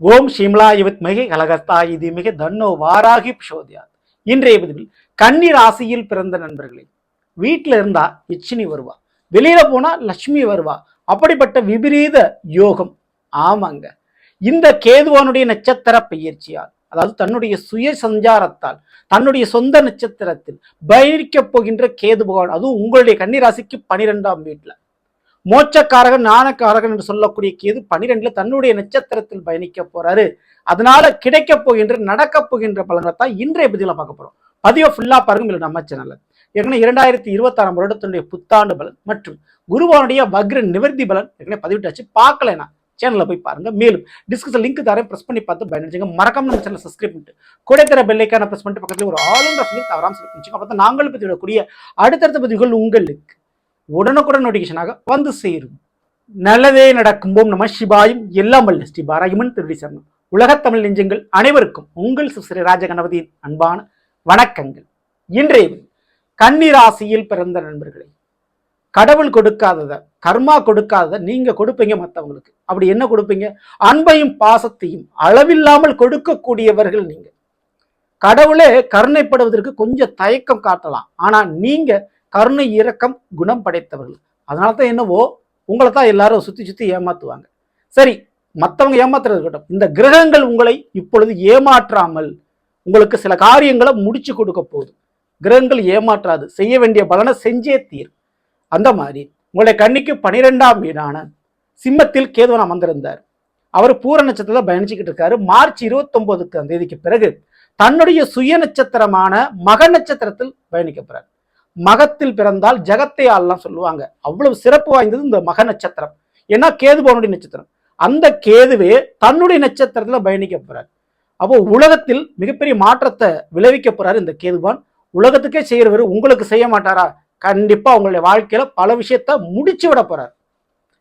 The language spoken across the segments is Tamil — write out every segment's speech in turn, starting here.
ஓம் ஷிம்லாய வித்மகே கலகஸ்தாய தீமகி தன்னோ வாராகி பிரசோதயாத். இன்றைய பதிவில் கன்னி ராசியில் பிறந்த நண்பர்களே, வீட்டில் இருந்தா இச்சினி வருவா, வெளியில போனா லட்சுமி வருவா, அப்படிப்பட்ட விபரீத யோகம். ஆமாங்க, இந்த கேதுவானுடைய நட்சத்திர பயிற்சியால், அதாவது தன்னுடைய சுய சஞ்சாரத்தால் தன்னுடைய சொந்த நட்சத்திரத்தில் பயணிக்கப் போகின்ற கேது பகவான், அதுவும் உங்களுடைய கன்னி ராசிக்கு 12ஆம் வீட்டுல மோட்சக்காரகன் ஞானக்காரகன் என்று சொல்லக்கூடிய கேது 12ல தன்னுடைய நட்சத்திரத்தில் பயணிக்க போறாரு. அதனால கிடைக்க போகின்ற நடக்க போகின்ற பலன்களை தான் இன்றைய பதிவுல பார்க்க போறோம். பதிவை ஃபுல்லா பாருங்க. இல்லை நம்ம சேனல்ல ஏற்கனவே 2026 வருடத்தினுடைய புத்தாண்டு பலன் மற்றும் குருவானுடைய வக்ர நிவர்த்தி பலன் ஏற்கனவே பதிவிட்டாச்சு. பார்க்கலனா சேனல்ல போய் பாருங்க. மேலும் டிஸ்கிரிப்ஷன் லிங்க் தரேன், பிரஸ் பண்ணி பார்த்து பயணிச்சுங்க. மறக்காம நம்ம சேனல் சப்ஸ்கிரைப் பண்ணிட்டு கூட தர பெல் ஐகானை பிரஸ் பண்ணிட்டு பக்கத்துல ஒரு ஆளுநர் தவறாம செலக்ட் பண்ணிச்சுங்க. அப்பதான் நாங்கள் பத்தி விடக்கூடிய அடுத்தடுத்த பதிவுகள் உங்களுக்கு உடனுக்குடன் நோட்டிபிகேஷனாக வந்து சேரும். நல்லதே நடக்கும். போம் நம சிவாயும். எல்லாம் வல்ல ஸ்ரீ பாராயமன் திருடி சரணம். உலகத் தமிழ் நெஞ்சங்கள் அனைவருக்கும் உங்கள் ஸ்ரீ ராஜகணபதியின் அன்பான வணக்கங்கள். இன்றைய கன்னி ராசியில் பிறந்த நண்பர்களே, கடவுள் கொடுக்காதத, கர்மா கொடுக்காதத நீங்க கொடுப்பீங்க மற்றவங்களுக்கு. அப்படி என்ன கொடுப்பீங்க? அன்பையும் பாசத்தையும் அளவில்லாமல் கொடுக்கக்கூடியவர்கள் நீங்க. கடவுளே கருணைப்படுவதற்கு கொஞ்சம் தயக்கம் காட்டலாம், ஆனா நீங்க கருணை இரக்கம் குணம் படைத்தவர்கள். அதனால தான் என்னவோ உங்களை தான் எல்லாரும் சுத்தி சுத்தி ஏமாத்துவாங்க. சரி, மற்றவங்க ஏமாத்துறது இருக்கட்டும், இந்த கிரகங்கள் உங்களை இப்பொழுது ஏமாற்றாமல் உங்களுக்கு சில காரியங்களை முடிச்சு கொடுக்க போகுது. கிரகங்கள் ஏமாற்றாது, செய்ய வேண்டிய பலனை செஞ்சே தீர். அந்த மாதிரி உங்களுடைய கன்னிக்கு 12ஆம் வீடான சிம்மத்தில் கேதுவன் அமர்ந்திருந்தார். அவர் பூர நட்சத்திரத்தில் பயணிச்சுக்கிட்டு இருக்காரு. மார்ச் 29ஆம் தேதிக்கு பிறகு தன்னுடைய சுய நட்சத்திரமான மக நட்சத்திரத்தில் பயணிக்க போறார். மகத்தில் பிறந்தால் ஜகத்தை ஆள்லாம் சொல்லுவாங்க. அவ்வளவு சிறப்பு வாய்ந்தது இந்த மக நட்சத்திரம். ஏன்னா கேதுபவனுடைய நட்சத்திரம். அந்த கேதுவே தன்னுடைய நட்சத்திரத்துல பயணிக்க போறார். அப்போ உலகத்தில் மிகப்பெரிய மாற்றத்தை விளைவிக்க போறாரு இந்த கேதுபான். உலகத்துக்கே செய்யறவர் உங்களுக்கு செய்ய மாட்டாரா? கண்டிப்பா உங்களுடைய வாழ்க்கையில பல விஷயத்த முடிச்சு விட போறார்.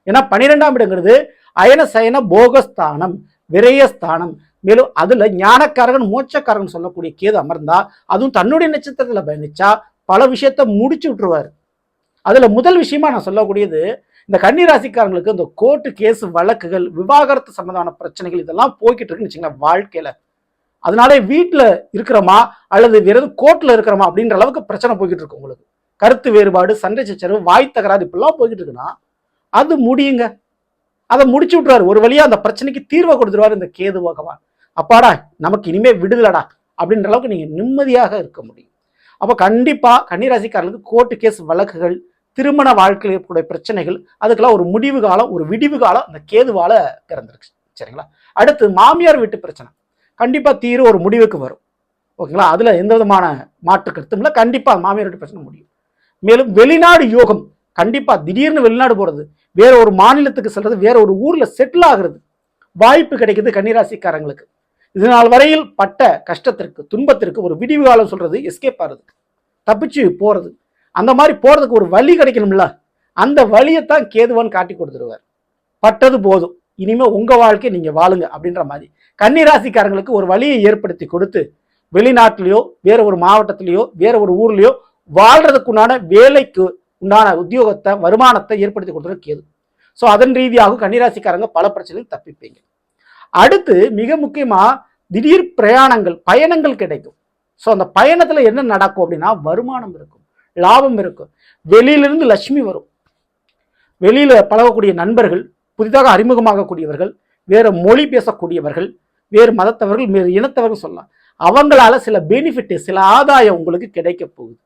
ஏன்னா 12ஆம் இடங்கிறது அயன சயன போகஸ்தானம், விரயஸ்தானம். மேலும் அதுல ஞானக்காரகன் மோட்சக்காரகன் சொல்லக்கூடிய கேது அமர்ந்தா, அதுவும் தன்னுடைய நட்சத்திரத்துல பயணிச்சா பல விஷயத்த முடிச்சு விட்டுருவாரு. அதுல முதல் விஷயமா நான் சொல்லக்கூடியது, இந்த கன்னிராசிக்காரங்களுக்கு இந்த கோர்ட்டு கேஸ் வழக்குகள், விவாகரத்து சம்பந்தமான பிரச்சனைகள் இதெல்லாம் போய்கிட்டு இருக்குன்னு வச்சுங்களேன் வாழ்க்கையில. அதனால வீட்டுல இருக்கிறோமா அல்லது வேற எதுவும் கோர்ட்ல இருக்கிறோமா அப்படின்ற அளவுக்கு பிரச்சனை போய்கிட்டு இருக்கு. உங்களுக்கு கருத்து வேறுபாடு, சண்டை சச்சரவு, வாய் தகராறு இப்பெல்லாம் போய்கிட்டு இருக்குன்னா அது முடியுங்க. அதை முடிச்சு விட்டுருவாரு. ஒரு வழியா அந்த பிரச்சனைக்கு தீர்வை கொடுத்துருவாரு இந்த கேது பகவான். அப்பாடா நமக்கு இனிமே விடுதலடா அப்படின்ற அளவுக்கு நீங்க நிம்மதியாக இருக்க முடியும். அப்போ கண்டிப்பா கன்னிராசிக்காரர்களுக்கு கோர்ட்டு கேஸ் வழக்குகள், திருமண வாழ்க்கையில் இருக்கக்கூடிய பிரச்சனைகள், அதுக்கெல்லாம் ஒரு முடிவு காலம், ஒரு விடிவு காலம் அந்த கேதுவால பிறந்திருக்கு. சரிங்களா? அடுத்து மாமியார் வீட்டு பிரச்சனை கண்டிப்பா தீர ஒரு முடிவுக்கு வரும். ஓகேங்களா? அதுல எந்த விதமான மாற்று கருத்தும் இல்லை. கண்டிப்பா மாமியார் வீட்டு பிரச்சனை முடியும். மேலும் வெளிநாடு யோகம், கண்டிப்பா திடீர்னு வெளிநாடு போறது, வேற ஒரு மாநிலத்துக்கு செல்றது, வேற ஒரு ஊர்ல செட்டில் ஆகுறது வாய்ப்பு கிடைக்குது கன்னிராசிக்காரங்களுக்கு. இது நாள் வரையில் பட்ட கஷ்டத்திற்கு, துன்பத்திற்கு ஒரு விடிவு காலம் சொல்றது எஸ்கேப் ஆகுறதுக்கு, தப்பிச்சு போறது. அந்த மாதிரி போறதுக்கு ஒரு வழி கிடைக்கணும்ல, அந்த வழியைத்தான் கேதுவான் காட்டி கொடுத்துருவார். பட்டது போதும், இனிமே உங்க வாழ்க்கை நீங்க வாழுங்க அப்படின்ற மாதிரி கன்னிராசிக்காரங்களுக்கு ஒரு வழியை ஏற்படுத்தி கொடுத்து, வெளிநாட்டிலேயோ வேற ஒரு மாவட்டத்திலேயோ வேற ஒரு ஊர்லயோ வாழ்றதுக்கு உண்டான வேலைக்கு உண்டான உத்தியோகத்தை, வருமானத்தை ஏற்படுத்தி கொடுத்துரு கேது. ஸோ அதன் ரீதியாக கன்னிராசிக்காரங்க பல பிரச்சனைகள் தப்பிப்பீங்க. அடுத்து மிக முக்கியமா திடீர் பிரயாணங்கள், பயணங்கள் கிடைக்கும். ஸோ அந்த பயணத்துல என்ன நடக்கும் அப்படின்னா, வருமானம் இருக்கும், லாபம் இருக்கும், வெளியிலிருந்து லட்சுமி வரும். வெளியில பழகக்கூடிய நண்பர்கள், புதிதாக அறிமுகமாகக்கூடியவர்கள், வேற மொழி பேசக்கூடியவர்கள், வேறு மதத்தவர்கள், வேறு இனத்தவர்கள் சொல்லலாம். அவங்களால சில பெனிஃபிட், சில ஆதாயம் உங்களுக்கு கிடைக்க போகுது.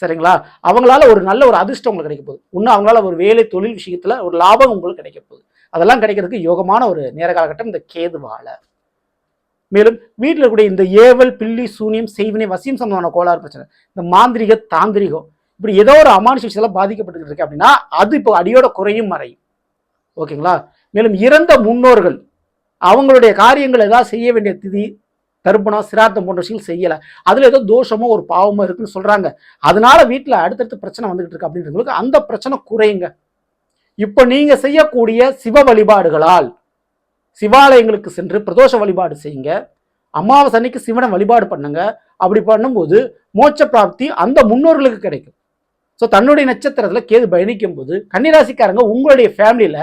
சரிங்களா? அவங்களால ஒரு நல்ல ஒரு அதிர்ஷ்டம் உங்களுக்கு கிடைக்க போகுது. இன்னும் அவங்களால ஒரு வேலை தொழில் விஷயத்துல ஒரு லாபம் உங்களுக்கு கிடைக்க போகுது. அதெல்லாம் கிடைக்கிறதுக்கு யோகமான ஒரு நேர காலகட்டம் இந்த கேதுவால. மேலும் வீட்டில் இருக்கக்கூடிய இந்த ஏவல், பில்லி, சூனியம், செய்வினை, வசியம் சம்பந்தமான கோளாறு பிரச்சனை, இந்த மாந்திரிக, தாந்திரிகம், இப்படி ஏதோ ஒரு அமானுஷ விஷயம் பாதிக்கப்பட்டு இருக்கு அப்படின்னா அது இப்போ அடியோட குறையும் மறையும். ஓகேங்களா? மேலும் இறந்த முன்னோர்கள் அவங்களுடைய காரியங்கள் ஏதாவது செய்ய வேண்டிய திதி, தர்ப்பணம், சிராத்தம் போன்ற விஷயங்கள் செய்யல, அதுல ஏதோ தோஷமோ ஒரு பாவமோ இருக்குன்னு சொல்றாங்க. அதனால வீட்டுல அடுத்தடுத்து பிரச்சனை வந்துகிட்டு இருக்கு அப்படின்றவங்களுக்கு அந்த பிரச்சனை குறையுங்க. இப்ப நீங்க செய்யக்கூடிய சிவ வழிபாடுகளால் சிவாலயங்களுக்கு சென்று பிரதோஷ வழிபாடு செய்யுங்க. அமாவாசை அன்னைக்கு சிவனை வழிபாடு பண்ணுங்க. அப்படி பண்ணும்போது மோட்ச பிராப்தி அந்த முன்னோர்களுக்கு கிடைக்கும். ஸோ தன்னுடைய நட்சத்திரத்துல கேது பயணிக்கும் போது கன்னிராசிக்காரங்க உங்களுடைய ஃபேமிலியில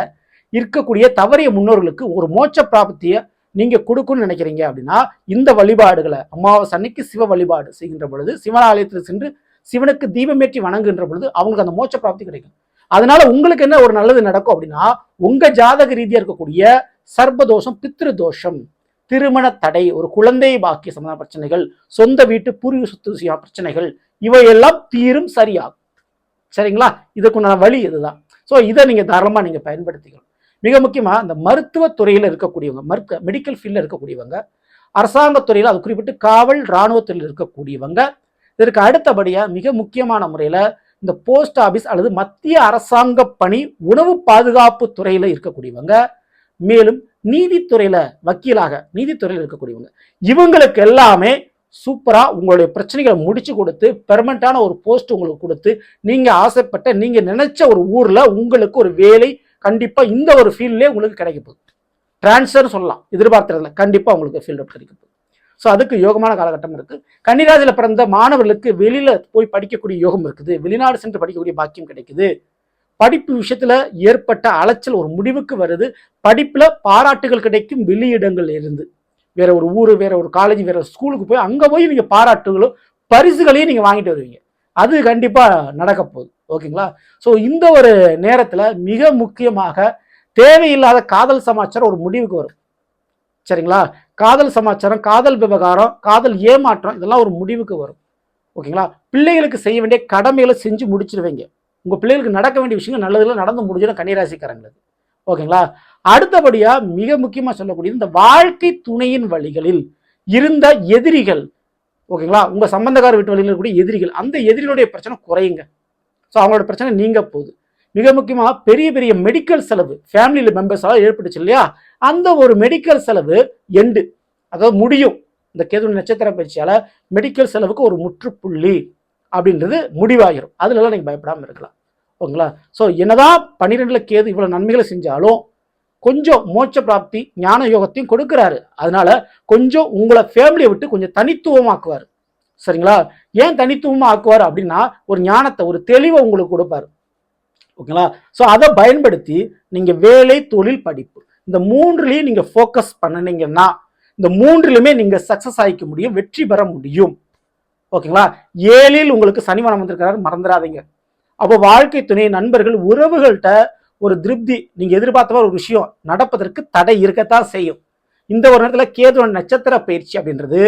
இருக்கக்கூடிய தவறிய முன்னோர்களுக்கு ஒரு மோட்ச பிராப்தியை நீங்க கொடுக்கணும்னு நினைக்கிறீங்க அப்படின்னா இந்த வழிபாடுகளை அமாவாசை அன்னைக்கு சிவ வழிபாடு செய்கின்ற பொழுது சிவனாலயத்தில் சென்று சிவனுக்கு தீபமேற்றி வணங்குகின்ற பொழுது அவங்களுக்கு அந்த மோட்ச பிராப்தி கிடைக்கும். அதனால உங்களுக்கு என்ன ஒரு நல்லது நடக்கும் அப்படின்னா உங்க ஜாதக ரீதியா இருக்கக்கூடிய சர்ப்பதோஷம், பித்ரு தோஷம், திருமண தடை, ஒரு குழந்தை பாக்கிய சம்பந்த பிரச்சனைகள், சொந்த வீட்டு பூர்வீக சொத்து பிரச்சனைகள் இவையெல்லாம் தீரும், சரியாகும். சரிங்களா? இதுக்குண்டான வழி இதுதான். ஸோ இதை நீங்க தாராளமா நீங்க பயன்படுத்திக்கணும். மிக முக்கியமா இந்த மருத்துவத்துறையில இருக்கக்கூடியவங்க, மெடிக்கல் ஃபீல்ட்ல இருக்கக்கூடியவங்க, அரசாங்கத்துறையில அது குறிப்பிட்டு காவல் இராணுவத்தில் இருக்கக்கூடியவங்க, இதற்கு அடுத்தபடியா மிக முக்கியமான முறையில இந்த போஸ்ட் ஆபீஸ் அல்லது மத்திய அரசாங்க பணி, உணவு பாதுகாப்பு துறையில இருக்கக்கூடியவங்க, மேலும் நீதித்துறையில வக்கீலாக நீதித்துறையில இருக்கக்கூடியவங்க, இவங்களுக்கு எல்லாமே சூப்பரா உங்களுடைய பிரச்சனைகளை முடிச்சு கொடுத்து பெர்மனண்டான ஒரு போஸ்ட் உங்களுக்கு கொடுத்து நீங்க ஆசைப்பட்ட நீங்க நினைச்ச ஒரு ஊர்ல உங்களுக்கு ஒரு வேலை கண்டிப்பா இந்த ஒரு ஃபீல்ட்லயே உங்களுக்கு கிடைக்க போகுது. டிரான்ஸ்ஃபர் சொல்லலாம், எதிர்பார்க்கறதுல கண்டிப்பா உங்களுக்கு ஃபீல்ட் அவுட் கிடைக்க போகுது. ஸோ அதுக்கு யோகமான காலகட்டம் இருக்கு. கன்னிராசியில பிறந்த மாணவர்களுக்கு வெளியில போய் படிக்கக்கூடிய யோகம் இருக்குது, வெளிநாடு சென்று படிக்கக்கூடிய பாக்கியம் கிடைக்குது. படிப்பு விஷயத்துல ஏற்பட்ட அலைச்சல் ஒரு முடிவுக்கு வருது. படிப்புல பாராட்டுகள் கிடைக்கும் வெளியிடங்கள் இருந்து, வேற ஒரு ஊர், வேற ஒரு காலேஜ், வேற ஸ்கூலுக்கு போய் அங்க போய் நீங்க பாராட்டுகளும் பரிசுகளையும் நீங்க வாங்கிட்டு வருவீங்க. அது கண்டிப்பா நடக்க போகுது. ஓகேங்களா? ஸோ இந்த ஒரு நேரத்துல மிக முக்கியமாக தேவையில்லாத காதல் சமாச்சாரம் ஒரு முடிவுக்கு வரும். சரிங்களா? காதல் சமாச்சாரம், காதல் விவகாரம், காதல் ஏமாற்றம் இதெல்லாம் ஒரு முடிவுக்கு வரும். ஓகேங்களா? பிள்ளைகளுக்கு செய்ய வேண்டிய கடமைகளை செஞ்சு முடிச்சிருவீங்க. உங்க பிள்ளைகளுக்கு நடக்க வேண்டிய விஷயங்கள் நல்லதுல நடந்து முடிஞ்சிடும் கன்னிராசிக்காரங்களுக்கு. ஓகேங்களா? அடுத்தபடியா மிக முக்கியமா சொல்லக்கூடியது இந்த வாழ்க்கை துணையின் வழிகளில் இருந்த எதிரிகள், ஓகேங்களா, உங்க சம்பந்தக்கார வீட்டு வழியில் இருக்கக்கூடிய எதிரிகள், அந்த எதிரிகளுடைய பிரச்சனை குறையுங்க. ஸோ அவங்களோட பிரச்சனை நீங்க போகுது. மிக முக்கியமா பெரிய பெரிய மெடிக்கல் செலவு ஃபேமிலி மெம்பர்ஸால ஏற்பட்டுச்சு இல்லையா, அந்த ஒரு மெடிக்கல் செலவு எண்டு, அதாவது முடியும். இந்த கேது நட்சத்திர பயிற்சியால மெடிக்கல் செலவுக்கு ஒரு முற்றுப்புள்ளி அப்படின்றது முடிவாகிடும். அதுலலாம் நீங்க பயப்படாமல் இருக்கலாம். ஓகேங்களா? ஸோ என்னதான் 12ல கேது இவ்வளவு நன்மைகளை செஞ்சாலும் கொஞ்சம் மோட்ச பிராப்தி ஞான யோகத்தையும் கொடுக்குறாரு. அதனால கொஞ்சம் உங்களை ஃபேமிலியை விட்டு கொஞ்சம் தனித்துவமாக்குவார். சரிங்களா? ஏன் தனித்துவமா ஆக்குவார் அப்படின்னா ஒரு ஞானத்தை, ஒரு தெளிவை உங்களுக்கு கொடுப்பாரு. ஓகேங்களா? ஸோ அதை பயன்படுத்தி நீங்க வேலை, தொழில், படிப்பு இந்த மூன்றுலையும் நீங்க ஃபோக்கஸ் பண்ணினீங்கன்னா இந்த மூன்றிலுமே நீங்க சக்சஸ் ஆகிக்க முடியும், வெற்றி பெற முடியும். ஓகேங்களா? 7ல் உங்களுக்கு சனிவனம் வந்திருக்கிறாரு, மறந்துடாதீங்க. அப்போ வாழ்க்கை துணை, நண்பர்கள், உறவுகள்கிட்ட ஒரு திருப்தி, நீங்க எதிர்பார்த்த ஒரு விஷயம் நடப்பதற்கு தடை இருக்கத்தான் செய்யும். இந்த ஒரு நேரத்துல கேது நட்சத்திர பயிற்சி அப்படின்றது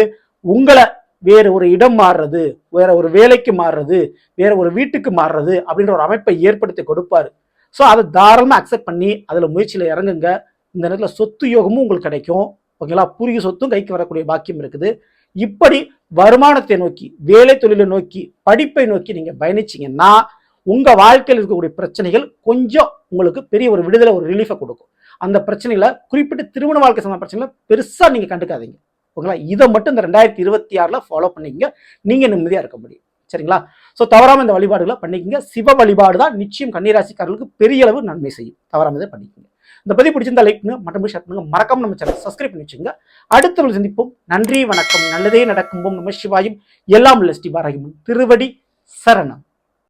உங்களை வேற ஒரு இடம் மாறுறது, வேற ஒரு வேலைக்கு மாறுறது, வேற ஒரு வீட்டுக்கு மாறுறது அப்படின்ற ஒரு அமைப்பை ஏற்படுத்தி கொடுப்பாரு. ஸோ அதை தாராளமாக அக்செப்ட் பண்ணி அதில் முயற்சியில் இறங்குங்க. இந்த நேரத்தில் சொத்து யோகமும் உங்களுக்கு கிடைக்கும். ஓகேங்களா? பூர்வீக சொத்தும் கைக்கு வரக்கூடிய பாக்கியம் இருக்குது. இப்படி வருமானத்தை நோக்கி, வேலை தொழிலை நோக்கி, படிப்பை நோக்கி நீங்க பயணிச்சீங்கன்னா உங்க வாழ்க்கையில் இருக்கக்கூடிய பிரச்சனைகள் கொஞ்சம் உங்களுக்கு பெரிய ஒரு விடுதலை, ஒரு ரிலீஃபை கொடுக்கும். அந்த பிரச்சனைகளை குறிப்பிட்டு திருமண வாழ்க்கை சம்பந்த பிரச்சனைகளை பெருசா நீங்க கண்டுக்காதீங்க. ஓகேங்களா? இதை மட்டும் இந்த 2026ல ஃபாலோ பண்ணிக்கங்க, நீங்க நிம்மதியா இருக்க முடியும். சரிங்களா? ஸோ தவறாம இந்த வழிபாடுகளை பண்ணிக்கங்க. சிவ வழிபாடு தான் நிச்சயம் கன்னிராசிக்காரர்களுக்கு பெரிய அளவு நன்மை செய்யும். தவறாம இதை பண்ணிக்கங்க. இந்த பதிவு பிடிச்சிருந்தா லைக் பண்ணுங்க, மற்றபடி ஷேர் பண்ணுங்க, மறக்காம நம்ம சேனல் சப்ஸ்கிரைப் பண்ணி வச்சுங்க. அடுத்த சந்திப்போம். நன்றி, வணக்கம். நல்லதே நடக்கும். நம சிவாயும். எல்லாம் உள்ள ஸ்ரீ பாராகிமன் திருவடி சரணம்.